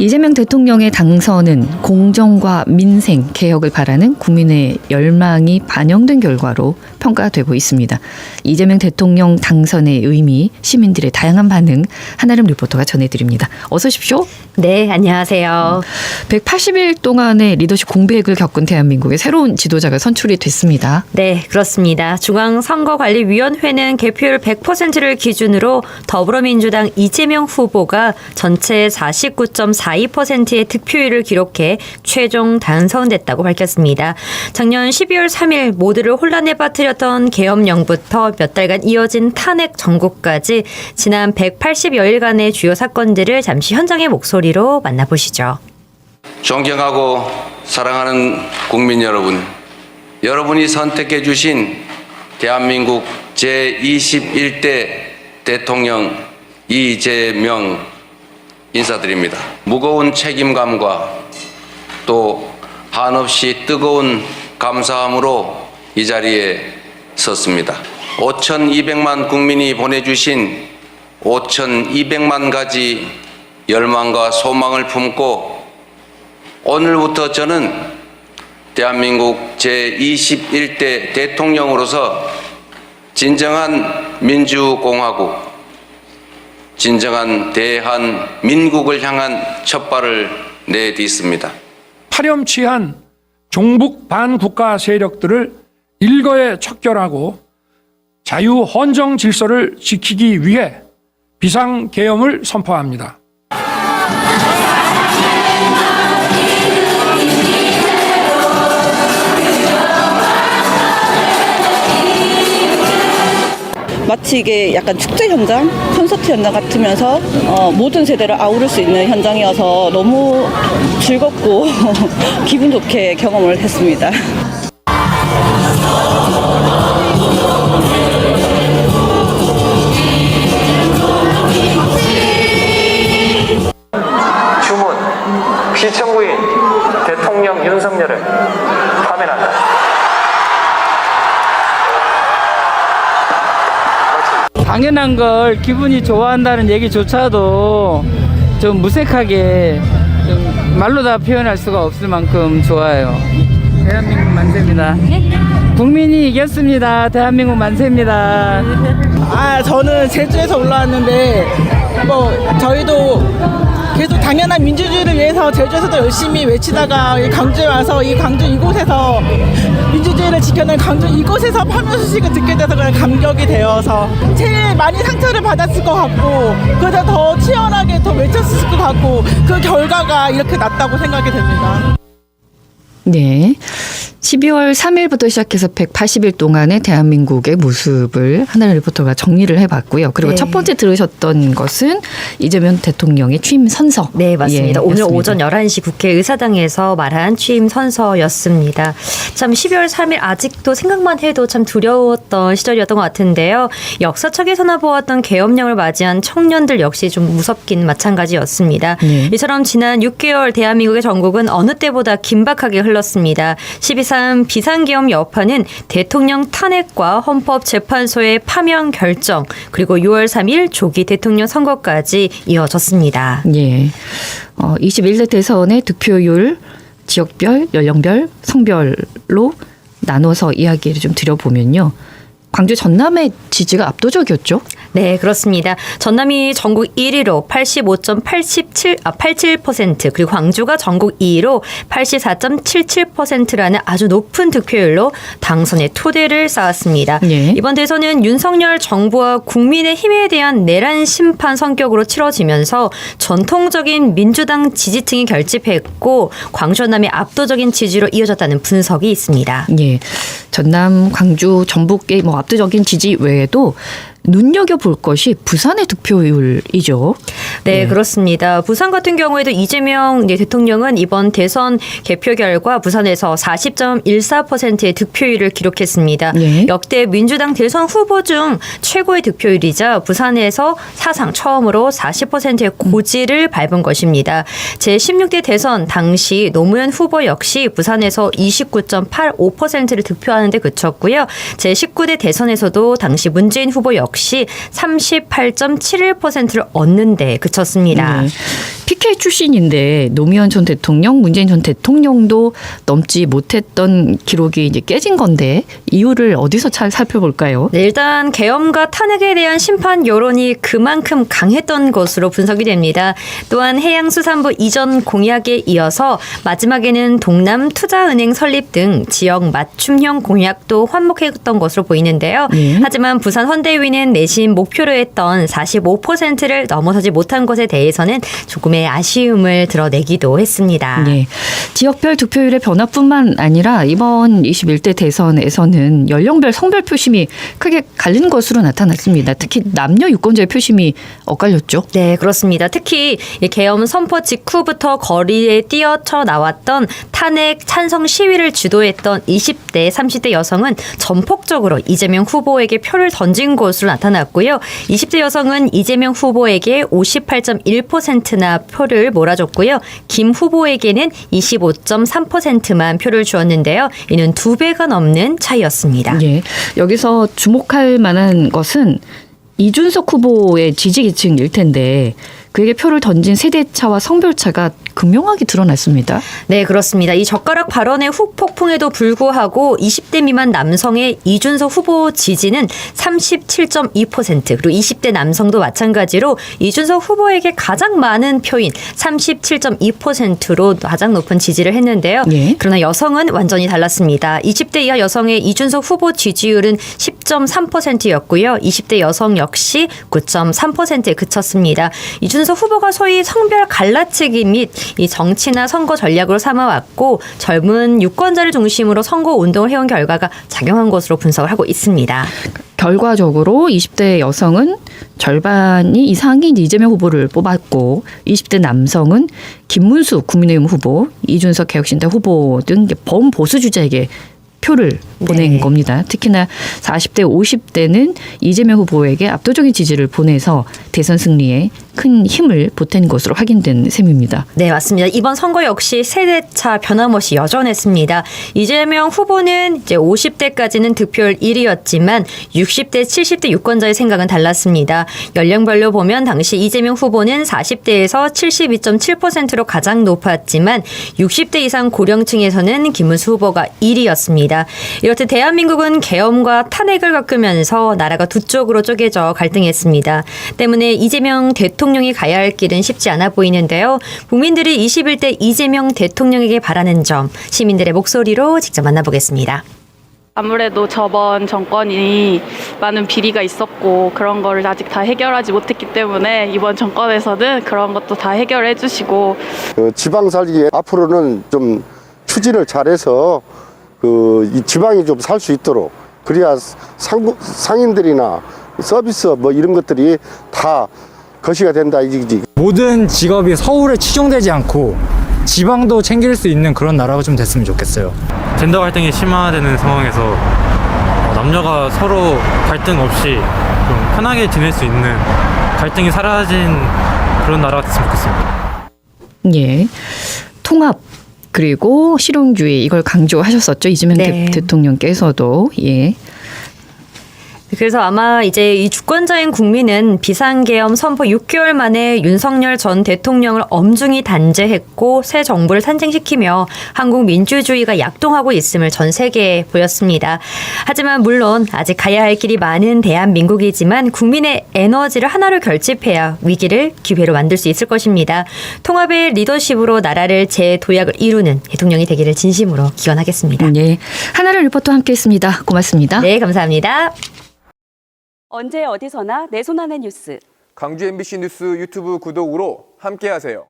이재명 대통령의 당선은 공정과 민생, 개혁을 바라는 국민의 열망이 반영된 결과로 평가되고 있습니다. 이재명 대통령 당선의 의미, 시민들의 다양한 반응, 한아름 리포터가 전해드립니다. 어서 오십시오. 네, 안녕하세요. 180일 동안의 리더십 공백을 겪은 대한민국의 새로운 지도자가 선출이 됐습니다. 네, 그렇습니다. 중앙선거관리위원회는 개표율 100%를 기준으로 더불어민주당 이재명 후보가 전체 49.42%의 득표율을 기록해 최종 당선됐다고 밝혔습니다. 작년 12월 3일 모두를 혼란에 빠뜨렸던 계엄령부터 몇 달간 이어진 탄핵 정국까지 지난 180여일간의 주요 사건들을 잠시 현장의 목소리로 만나보시죠. 존경하고 사랑하는 국민 여러분, 여러분이 선택해 주신 대한민국 제21대 대통령 이재명 인사드립니다. 무거운 책임감과 또 한없이 뜨거운 감사함으로 이 자리에 섰습니다. 5,200만 국민이 보내주신 5,200만 가지 열망과 소망을 품고 오늘부터 저는 대한민국 제21대 대통령으로서 진정한 민주공화국, 진정한 대한민국을 향한 첫발을 내딛습니다. 파렴치한 종북 반국가 세력들을 일거에 척결하고 자유헌정 질서를 지키기 위해 비상계엄을 선포합니다. 마치 이게 약간 축제 현장, 콘서트 현장 같으면서 모든 세대를 아우를 수 있는 현장이어서 너무 즐겁고 기분 좋게 경험을 했습니다. 주문, 시청구인 대통령 윤석열을 파면한다. 당연한 걸 기분이 좋아한다는 얘기조차도 좀 무색하게 좀 말로 다 표현할 수가 없을 만큼 좋아요. 대한민국 만세입니다. 국민이 이겼습니다. 대한민국 만세입니다. 저는 제주에서 올라왔는데 저희도 계속 당연한 민주주의를 위해서 제주에서도 열심히 외치다가 광주에 와서 이 광주 이곳에서 민주주의를 지켜낸 광주 이곳에서 파면 소식을 듣게 돼서 그냥 감격이 되어서 제일 많이 상처를 받았을 것 같고 그보다 더 치열하게 더 외쳤을 것 같고 그 결과가 이렇게 났다고 생각이 됩니다. 네. 12월 3일부터 시작해서 180일 동안의 대한민국의 모습을 한아름 리포터가 정리를 해봤고요. 그리고 네. 첫 번째 들으셨던 것은 이재명 대통령의 취임 선서. 네, 맞습니다. 예, 오늘 였습니다. 오전 11시 국회의사당에서 말한 취임 선서였습니다. 참 12월 3일 아직도 생각만 해도 참 두려웠던 시절이었던 것 같은데요. 역사책에서나 보았던 계엄령을 맞이한 청년들 역시 좀 무섭긴 마찬가지였습니다. 이처럼 지난 6개월 대한민국의 전국은 어느 때보다 긴박하게 흘렀습니다. 12.3 비상계엄 여파는 대통령 탄핵과 헌법재판소의 파면 결정 그리고 6월 3일 조기 대통령 선거까지 이어졌습니다. 예. 21대 대선의 득표율 지역별, 연령별, 성별로 나눠서 이야기를 좀 드려보면요. 광주 전남의 지지가 압도적이었죠? 네, 그렇습니다. 전남이 전국 1위로 85.87% 그리고 광주가 전국 2위로 84.77%라는 아주 높은 득표율로 당선의 토대를 쌓았습니다. 예. 이번 대선은 윤석열 정부와 국민의힘에 대한 내란 심판 성격으로 치러지면서 전통적인 민주당 지지층이 결집했고 광주 전남의 압도적인 지지로 이어졌다는 분석이 있습니다. 예. 전남, 광주, 전북의 압도적인 지지 외에도 눈여겨볼 것이 부산의 득표율이죠. 네, 그렇습니다. 부산 같은 경우에도 이재명 대통령은 이번 대선 개표 결과 부산에서 40.14%의 득표율을 기록했습니다. 네. 역대 민주당 대선 후보 중 최고의 득표율이자 부산에서 사상 처음으로 40%의 고지를 밟은 것입니다. 제16대 대선 당시 노무현 후보 역시 부산에서 29.85%를 득표하는 데 그쳤고요. 제19대 대선에서도 당시 문재인 후보 역시 38.71%를 얻는 데 그쳤습니다. 네. 특혜 출신인데 노무현 전 대통령, 문재인 전 대통령도 넘지 못했던 기록이 이제 깨진 건데 이유를 어디서 잘 살펴볼까요? 네, 일단 계엄과 탄핵에 대한 심판 여론이 그만큼 강했던 것으로 분석이 됩니다. 또한 해양수산부 이전 공약에 이어서 마지막에는 동남투자은행 설립 등 지역 맞춤형 공약도 환목했던 것으로 보이는데요. 하지만 부산 선대위는 내심 목표로 했던 45%를 넘어서지 못한 것에 대해서는 조금의 아쉬움을 드러내기도 했습니다. 네. 지역별 득표율의 변화뿐만 아니라 이번 21대 대선에서는 연령별 성별 표심이 크게 갈리는 것으로 나타났습니다. 특히 남녀 유권자의 표심이 엇갈렸죠. 네, 그렇습니다. 특히 이 계엄 선포 직후부터 거리에 뛰어쳐 나왔던 탄핵 찬성 시위를 주도했던 20대, 30대 여성은 전폭적으로 이재명 후보에게 표를 던진 것으로 나타났고요. 20대 여성은 이재명 후보에게 58.1%나 표를 몰아줬고요. 김 후보에게는 25.3%만 표를 주었는데요. 이는 2배가 넘는 차이였습니다. 예. 여기서 주목할 만한 것은 이준석 후보의 지지계층일 텐데 그에게 표를 던진 세대차와 성별차가 극명하게 드러났습니다. 네, 그렇습니다. 이 젓가락 발언의 후폭풍에도 불구하고 20대 미만 남성의 이준석 후보 지지는 37.2%, 그리고 20대 남성도 마찬가지로 이준석 후보에게 가장 많은 표인 37.2%로 가장 높은 지지를 했는데요. 예. 그러나 여성은 완전히 달랐습니다. 20대 이하 여성의 이준석 후보 지지율은 10.3%였고요. 20대 여성 역시 9.3%에 그쳤습니다. 이준석 후보가 소위 성별 갈라치기 및 이 정치나 선거 전략으로 삼아왔고 젊은 유권자를 중심으로 선거 운동을 해온 결과가 작용한 것으로 분석을 하고 있습니다. 결과적으로 20대 여성은 절반이 이상이 이재명 후보를 뽑았고 20대 남성은 김문수 국민의힘 후보, 이준석 개혁신당 후보 등 범보수 주자에게 표를 보낸 겁니다. 특히나 40대, 50대는 이재명 후보에게 압도적인 지지를 보내서 대선 승리에 큰 힘을 보탠 것으로 확인된 셈입니다. 네, 맞습니다. 이번 선거 역시 세대차 변함없이 여전했습니다. 이재명 후보는 이제 50대까지는 득표율 1위였지만 60대, 70대 유권자의 생각은 달랐습니다. 연령별로 보면 당시 이재명 후보는 40대에서 72.7%로 가장 높았지만 60대 이상 고령층에서는 김문수 후보가 1위였습니다. 이렇듯 대한민국은 계엄과 탄핵을 겪으면서 나라가 두 쪽으로 쪼개져 갈등했습니다. 때문에 이재명 대통령이 가야 할 길은 쉽지 않아 보이는데요. 국민들이 21대 이재명 대통령에게 바라는 점, 시민들의 목소리로 직접 만나보겠습니다. 아무래도 저번 정권이 많은 비리가 있었고 그런 거를 아직 다 해결하지 못했기 때문에 이번 정권에서는 그런 것도 다 해결해 주시고 지방 살기 앞으로는 좀 추진을 잘해서 이 지방이 좀 살 수 있도록 그래야 상인들이나 서비스 뭐 이런 것들이 다 거시가 된다 이지. 모든 직업이 서울에 치중되지 않고 지방도 챙길 수 있는 그런 나라가 좀 됐으면 좋겠어요. 젠더 갈등이 심화되는 상황에서 남녀가 서로 갈등 없이 좀 편하게 지낼 수 있는 갈등이 사라진 그런 나라가 됐으면 좋겠습니다. 예, 통합 그리고 실용주의 이걸 강조하셨었죠. 이재명 대통령께서도. 예. 그래서 아마 이제 이 주권자인 국민은 비상계엄 선포 6개월 만에 윤석열 전 대통령을 엄중히 단죄했고 새 정부를 탄생시키며 한국 민주주의가 약동하고 있음을 전 세계에 보였습니다. 하지만 물론 아직 가야 할 길이 많은 대한민국이지만 국민의 에너지를 하나로 결집해야 위기를 기회로 만들 수 있을 것입니다. 통합의 리더십으로 나라를 재도약을 이루는 대통령이 되기를 진심으로 기원하겠습니다. 네, 한나라 리포터와 함께했습니다. 고맙습니다. 네, 감사합니다. 언제 어디서나 내 손 안의 뉴스. 광주 MBC 뉴스 유튜브 구독으로 함께하세요.